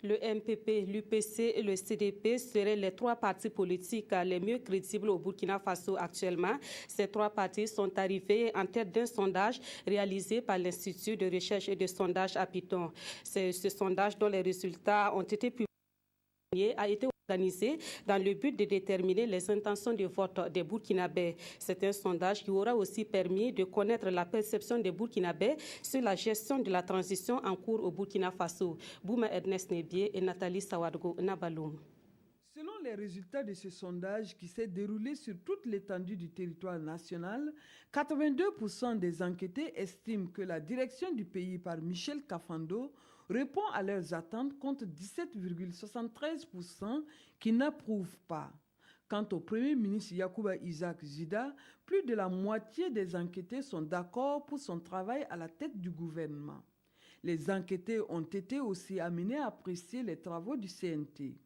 Le MPP, l'UPC et le CDP seraient les trois partis politiques les mieux crédibles au Burkina Faso actuellement. Ces trois partis sont arrivés en tête d'un sondage réalisé par l'Institut de recherche et de sondage à Python. C'est ce sondage dont les résultats ont été publiés a été organisé dans le but de déterminer les intentions de vote des Burkinabés. C'est un sondage qui aura aussi permis de connaître la perception des Burkinabés sur la gestion de la transition en cours au Burkina Faso. Bouma Ernest Nebié et Nathalie Sawadgo Nabaloum. Selon les résultats de ce sondage qui s'est déroulé sur toute l'étendue du territoire national, 82% des enquêtés estiment que la direction du pays par Michel Kafando répond à leurs attentes contre 17,73% qui n'approuvent pas. Quant au Premier ministre Yacouba Isaac Zida, plus de la moitié des enquêtés sont d'accord pour son travail à la tête du gouvernement. Les enquêtés ont été aussi amenés à apprécier les travaux du CNT.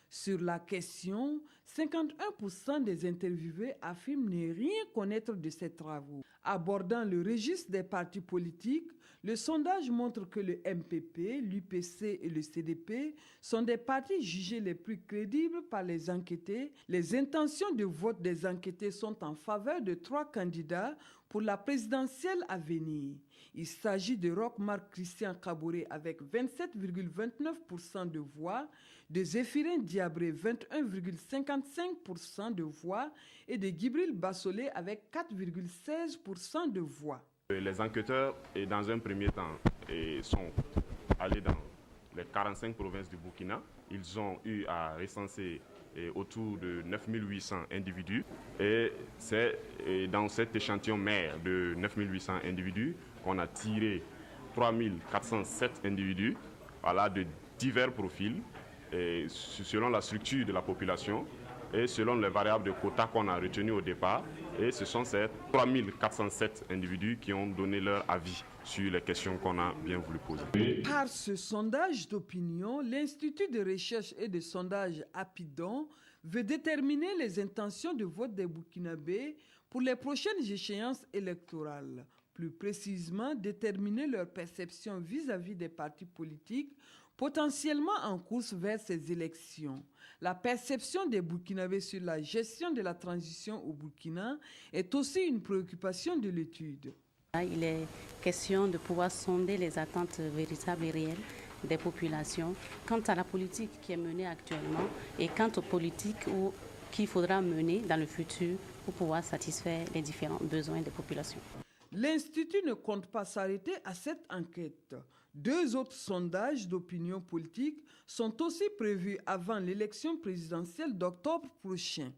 Sur la question, 51% des interviewés affirment ne rien connaître de ces travaux. Abordant le registre des partis politiques, le sondage montre que le MPP, l'UPC et le CDP sont des partis jugés les plus crédibles par les enquêtés. Les intentions de vote des enquêtés sont en faveur de 3 candidats pour la présidentielle à venir. Il s'agit de Roch-Marc Christian Kaboré avec 27,29% de voix, de Zéphirin Diabré 21,55% de voix et de Gibril Bassolé avec 4,16% de voix. Les enquêteurs, dans un premier temps, sont allés dans les 45 provinces du Burkina. Ils ont eu à recenser autour de 9800 individus. Et c'est dans cet échantillon mère de 9800 individus qu'on a tiré 3407 individus de divers profils, selon la structure de la population et selon les variables de quota qu'on a retenues au départ. Et ce sont ces 3407 individus qui ont donné leur avis sur les questions qu'on a bien voulu poser. Par ce sondage d'opinion, l'Institut de recherche et de sondage Apidon veut déterminer les intentions de vote des Burkinabés pour les prochaines échéances électorales. Plus précisément, déterminer leur perception vis-à-vis des partis politiques potentiellement en course vers ces élections. La perception des Burkinabés sur la gestion de la transition au Burkina est aussi une préoccupation de l'étude. Il est question de pouvoir sonder les attentes véritables et réelles des populations quant à la politique qui est menée actuellement et quant aux politiques qu'il faudra mener dans le futur pour pouvoir satisfaire les différents besoins des populations. L'Institut ne compte pas s'arrêter à cette enquête. 2 autres sondages d'opinion politique sont aussi prévus avant l'élection présidentielle d'octobre prochain.